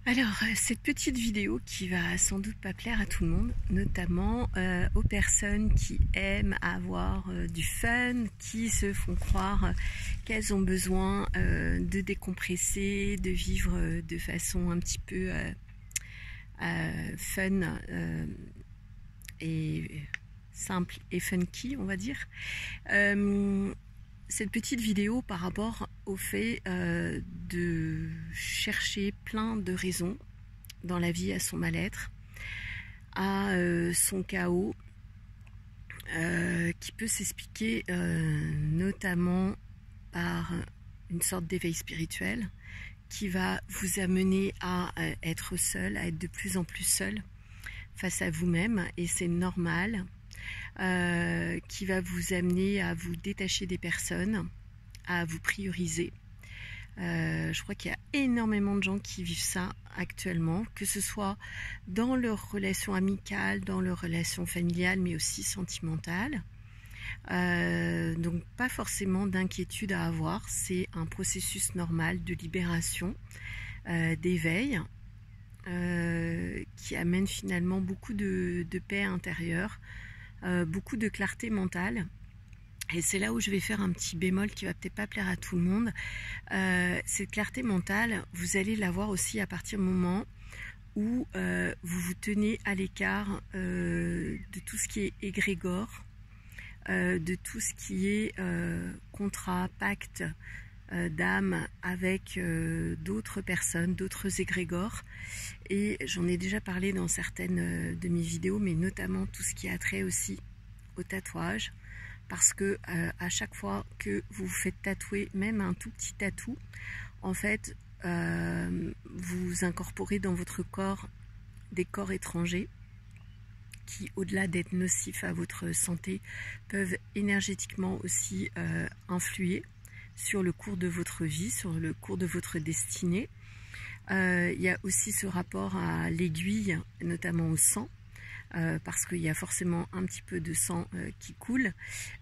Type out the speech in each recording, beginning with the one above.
Alors, cette petite vidéo qui va sans doute pas plaire à tout le monde, notamment aux personnes qui aiment avoir du fun, qui se font croire qu'elles ont besoin de décompresser, de vivre de façon un petit peu fun et simple et funky, on va dire. Cette petite vidéo par rapport au fait de chercher plein de raisons dans la vie à son mal-être, à son chaos, qui peut s'expliquer notamment par une sorte d'éveil spirituel qui va vous amener à être seul, à être de plus en plus seul face à vous-même, et c'est normal. Qui va vous amener à vous détacher des personnes, à vous prioriser. Je crois qu'il y a énormément de gens qui vivent ça actuellement, que ce soit dans leurs relations amicales, dans leurs relations familiales, mais aussi sentimentales. Donc pas forcément d'inquiétude à avoir, c'est un processus normal de libération, d'éveil, qui amène finalement beaucoup de paix intérieure, beaucoup de clarté mentale. Et c'est là où je vais faire un petit bémol qui va peut-être pas plaire à tout le monde. Cette clarté mentale, vous allez l'avoir aussi à partir du moment où vous vous tenez à l'écart de tout ce qui est égrégore, de tout ce qui est contrat, pacte d'âme avec d'autres personnes, d'autres égrégores. Et j'en ai déjà parlé dans certaines de mes vidéos, mais notamment tout ce qui a trait aussi au tatouage, parce que à chaque fois que vous vous faites tatouer, même un tout petit tatou, en fait vous incorporez dans votre corps des corps étrangers qui, au-delà d'être nocifs à votre santé, peuvent énergétiquement aussi influer sur le cours de votre vie, sur le cours de votre destinée. Il y a aussi ce rapport à l'aiguille, notamment au sang, parce qu'il y a forcément un petit peu de sang qui coule,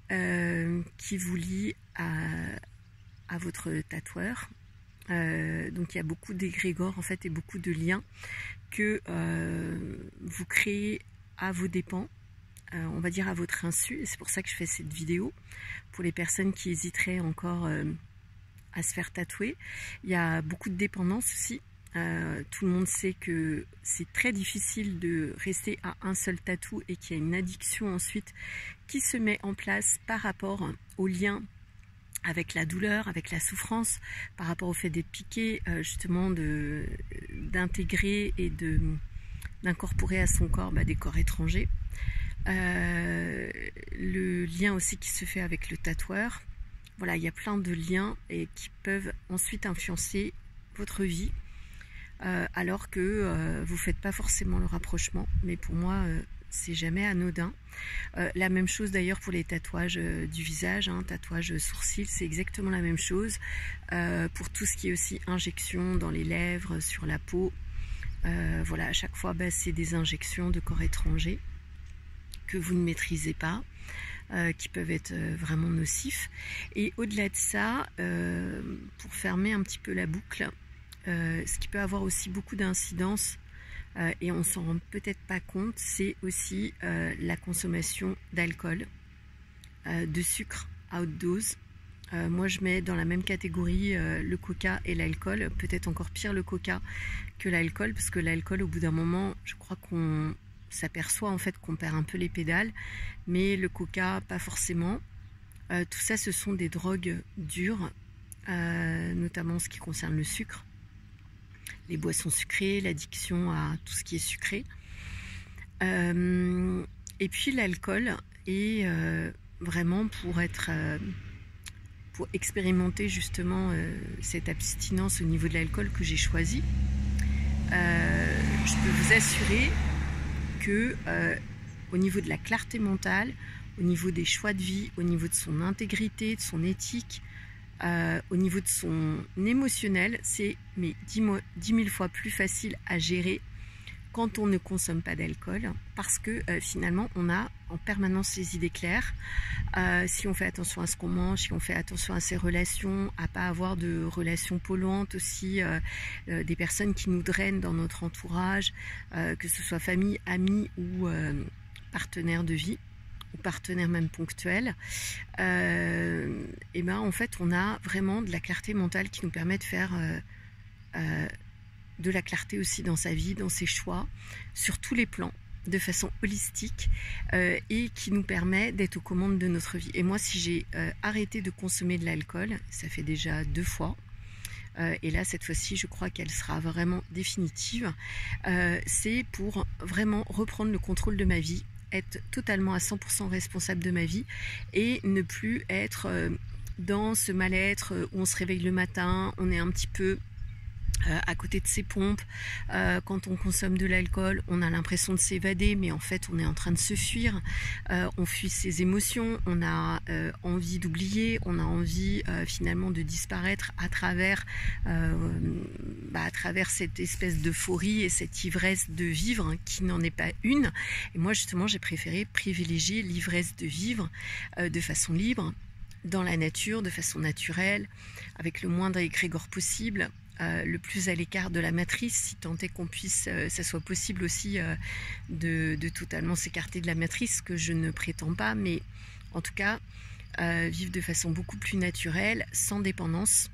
qui vous lie à votre tatoueur. Donc il y a beaucoup d'égrégores en fait et beaucoup de liens que vous créez à vos dépens, on va dire à votre insu, et c'est pour ça que je fais cette vidéo, pour les personnes qui hésiteraient encore à se faire tatouer. Il y a beaucoup de dépendance aussi. Tout le monde sait que c'est très difficile de rester à un seul tatou et qu'il y a une addiction ensuite qui se met en place par rapport au lien avec la douleur, avec la souffrance, par rapport au fait d'être piqué, justement d'intégrer et d'incorporer à son corps des corps étrangers. Le lien aussi qui se fait avec le tatoueur. Voilà, il y a plein de liens et qui peuvent ensuite influencer votre vie, alors que vous ne faites pas forcément le rapprochement, mais pour moi c'est jamais anodin. La même chose d'ailleurs pour les tatouages du visage, tatouage sourcil, c'est exactement la même chose. Pour tout ce qui est aussi injection dans les lèvres, sur la peau, voilà, à chaque fois c'est des injections de corps étrangers que vous ne maîtrisez pas, qui peuvent être vraiment nocifs. Et au-delà de ça, pour fermer un petit peu la boucle, ce qui peut avoir aussi beaucoup d'incidences, et on s'en rend peut-être pas compte, c'est aussi la consommation d'alcool, de sucre à haute dose. Moi je mets dans la même catégorie le coca et l'alcool, peut-être encore pire le coca que l'alcool, parce que l'alcool, au bout d'un moment, je crois qu'on s'aperçoit en fait qu'on perd un peu les pédales, mais le coca pas forcément. Tout ça, ce sont des drogues dures, notamment en ce qui concerne le sucre, les boissons sucrées, l'addiction à tout ce qui est sucré. Et puis l'alcool est vraiment pour expérimenter justement cette abstinence au niveau de l'alcool que j'ai choisi. Je peux vous assurer que au niveau de la clarté mentale, au niveau des choix de vie, au niveau de son intégrité, de son éthique, au niveau de son émotionnel, c'est 10 000 fois plus facile à gérer quand on ne consomme pas d'alcool, parce que finalement on a en permanence les idées claires. Si on fait attention à ce qu'on mange, si on fait attention à ses relations, à pas avoir de relations polluantes aussi, des personnes qui nous drainent dans notre entourage, que ce soit famille, amis ou partenaires de vie, ou partenaires même ponctuels, et ben en fait on a vraiment de la clarté mentale qui nous permet de faire de la clarté aussi dans sa vie, dans ses choix, sur tous les plans, de façon holistique, et qui nous permet d'être aux commandes de notre vie. Et moi, si j'ai arrêté de consommer de l'alcool, ça fait déjà 2 fois, et là cette fois-ci je crois qu'elle sera vraiment définitive, c'est pour vraiment reprendre le contrôle de ma vie, être totalement à 100% responsable de ma vie et ne plus être dans ce mal-être où on se réveille le matin, on est un petit peu à côté de ses pompes. Quand on consomme de l'alcool, on a l'impression de s'évader, mais en fait on est en train de se fuir. On fuit ses émotions, on a envie d'oublier, on a envie finalement de disparaître à travers cette espèce d'euphorie et cette ivresse de vivre, hein, qui n'en est pas une. Et moi justement j'ai préféré privilégier l'ivresse de vivre de façon libre, dans la nature, de façon naturelle, avec le moindre égrégore possible, le plus à l'écart de la matrice, si tant est qu'on puisse, ça soit possible aussi de totalement s'écarter de la matrice, ce que je ne prétends pas, mais en tout cas vivre de façon beaucoup plus naturelle, sans dépendance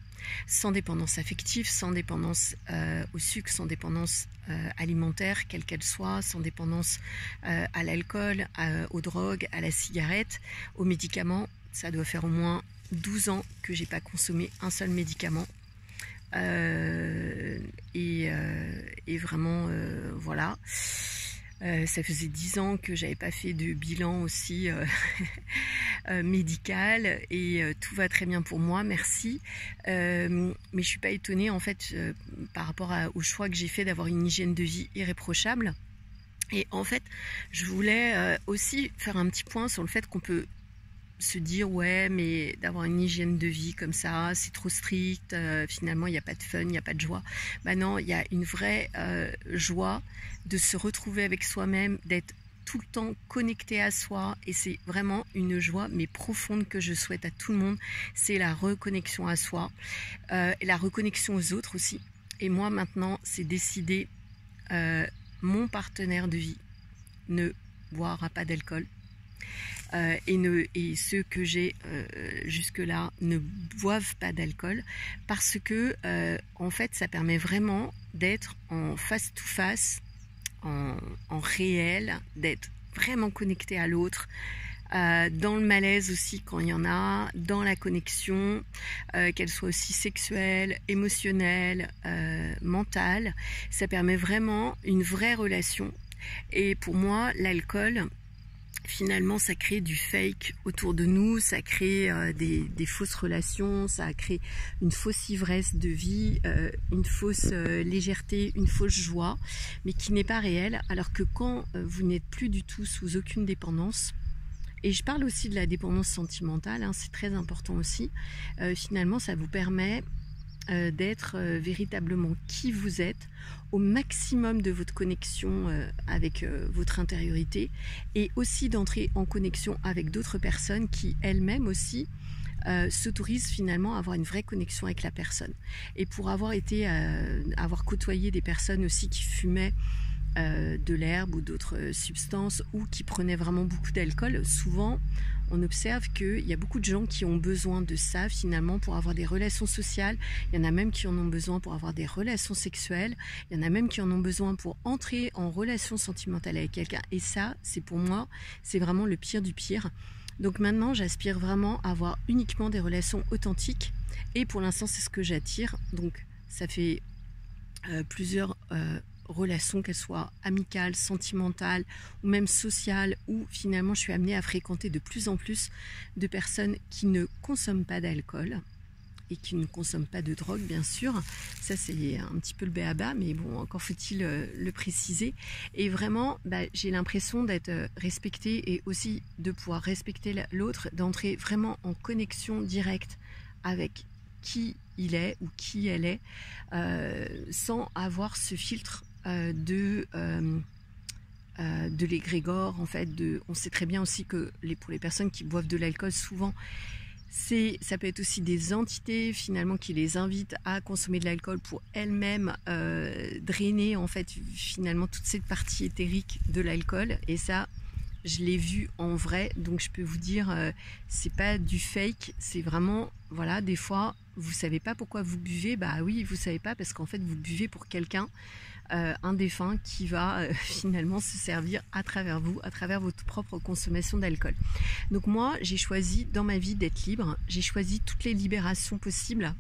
affective, sans dépendance au sucre, sans dépendance alimentaire, quelle qu'elle soit, sans dépendance à l'alcool, aux drogues, à la cigarette, aux médicaments. Ça doit faire au moins 12 ans que j'ai pas consommé un seul médicament. Et vraiment voilà, ça faisait 10 ans que j'avais pas fait de bilan aussi médical, et tout va très bien pour moi, merci, mais je suis pas étonnée en fait par rapport au choix que j'ai fait d'avoir une hygiène de vie irréprochable. Et en fait je voulais aussi faire un petit point sur le fait qu'on peut se dire ouais, mais d'avoir une hygiène de vie comme ça c'est trop strict, finalement il n'y a pas de fun, il n'y a pas de joie. Bah non, il y a une vraie joie de se retrouver avec soi-même, d'être tout le temps connecté à soi, et c'est vraiment une joie mais profonde que je souhaite à tout le monde. C'est la reconnexion à soi, et la reconnexion aux autres aussi. Et moi maintenant c'est décidé, mon partenaire de vie ne boira pas d'alcool, et ceux que j'ai jusque-là ne boivent pas d'alcool, parce que en fait ça permet vraiment d'être en face to face, en réel, d'être vraiment connecté à l'autre, dans le malaise aussi quand il y en a, dans la connexion, qu'elle soit aussi sexuelle, émotionnelle, mentale. Ça permet vraiment une vraie relation. Et pour moi l'alcool, finalement ça crée du fake autour de nous, ça crée des fausses relations, ça crée une fausse ivresse de vie, une fausse légèreté, une fausse joie, mais qui n'est pas réelle. Alors que quand vous n'êtes plus du tout sous aucune dépendance, et je parle aussi de la dépendance sentimentale, hein, c'est très important aussi, finalement ça vous permet d'être véritablement qui vous êtes, au maximum de votre connexion avec votre intériorité, et aussi d'entrer en connexion avec d'autres personnes qui elles-mêmes aussi s'autorisent finalement à avoir une vraie connexion avec la personne. Et pour avoir côtoyé des personnes aussi qui fumaient de l'herbe ou d'autres substances, ou qui prenaient vraiment beaucoup d'alcool, souvent on observe qu'il y a beaucoup de gens qui ont besoin de ça finalement pour avoir des relations sociales. Il y en a même qui en ont besoin pour avoir des relations sexuelles. Il y en a même qui en ont besoin pour entrer en relation sentimentale avec quelqu'un. Et ça, c'est pour moi, c'est vraiment le pire du pire. Donc maintenant, j'aspire vraiment à avoir uniquement des relations authentiques. Et pour l'instant, c'est ce que j'attire. Donc ça fait plusieurs relations, qu'elles soient amicales, sentimentales ou même sociales, où finalement je suis amenée à fréquenter de plus en plus de personnes qui ne consomment pas d'alcool et qui ne consomment pas de drogue, bien sûr. Ça c'est un petit peu le b.a.-ba, mais bon, encore faut-il le préciser. Et vraiment, j'ai l'impression d'être respectée, et aussi de pouvoir respecter l'autre, d'entrer vraiment en connexion directe avec qui il est ou qui elle est, sans avoir ce filtre de l'égrégore, en fait. On sait très bien aussi que pour les personnes qui boivent de l'alcool, souvent, ça peut être aussi des entités finalement qui les invitent à consommer de l'alcool pour elles-mêmes drainer en fait finalement toute cette partie éthérique de l'alcool. Et ça, je l'ai vu en vrai, donc je peux vous dire, c'est pas du fake, c'est vraiment, voilà, des fois, vous savez pas pourquoi vous buvez, bah oui, vous savez pas parce qu'en fait vous buvez pour quelqu'un, un défunt qui va finalement se servir à travers vous, à travers votre propre consommation d'alcool. Donc moi, j'ai choisi dans ma vie d'être libre, j'ai choisi toutes les libérations possibles.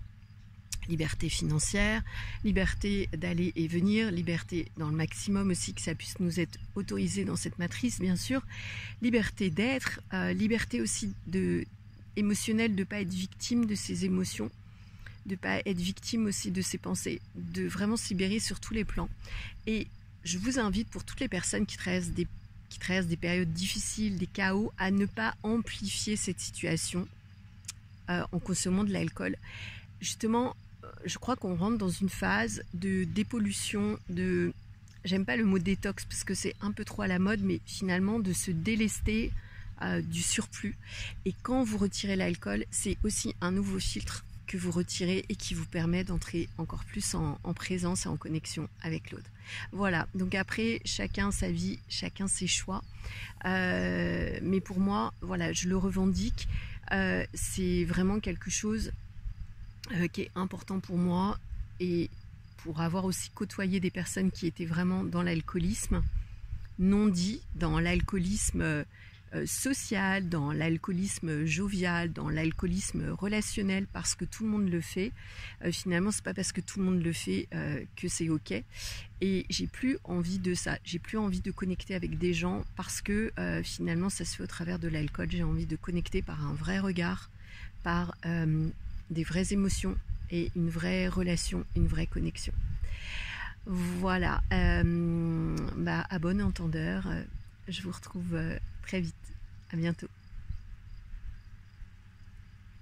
Liberté financière, liberté d'aller et venir, liberté dans le maximum aussi que ça puisse nous être autorisé dans cette matrice bien sûr, liberté d'être, liberté aussi émotionnelle, de ne pas être victime de ses émotions, de ne pas être victime aussi de ses pensées, de vraiment se libérer sur tous les plans. Et je vous invite pour toutes les personnes qui traversent des périodes difficiles, des chaos, à ne pas amplifier cette situation en consommant de l'alcool. Justement, je crois qu'on rentre dans une phase de dépollution, j'aime pas le mot détox parce que c'est un peu trop à la mode, mais finalement de se délester du surplus. Et quand vous retirez l'alcool, c'est aussi un nouveau filtre que vous retirez et qui vous permet d'entrer encore plus en présence et en connexion avec l'autre. Voilà, donc après, chacun sa vie, chacun ses choix. Mais pour moi, voilà, je le revendique. C'est vraiment quelque chose qui est important pour moi, et pour avoir aussi côtoyé des personnes qui étaient vraiment dans l'alcoolisme non dit, dans l'alcoolisme social, dans l'alcoolisme jovial, dans l'alcoolisme relationnel, parce que tout le monde le fait. Finalement, c'est pas parce que tout le monde le fait que c'est ok. Et j'ai plus envie de ça. J'ai plus envie de connecter avec des gens parce que finalement, ça se fait au travers de l'alcool. J'ai envie de connecter par un vrai regard, par des vraies émotions et une vraie relation, une vraie connexion. Voilà, à bon entendeur, je vous retrouve très vite. À bientôt.